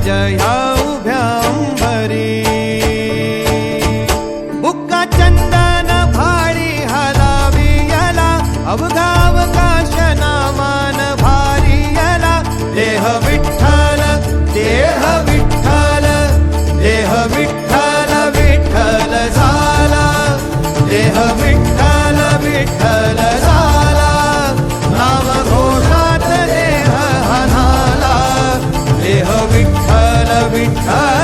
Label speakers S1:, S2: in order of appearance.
S1: ह्या उभ्या अंबरी बुक्का चंदन भारी हलावी याला अवघा अवकाश नामान भारी याला देह विठ्ठल देह विठ्ठल देह विठ्ठल विठ्ठल झाला देह विठ्ठल विठ्ठल झाला नाम घोषात देह हनाला देह विठ्ठल विठ्ठल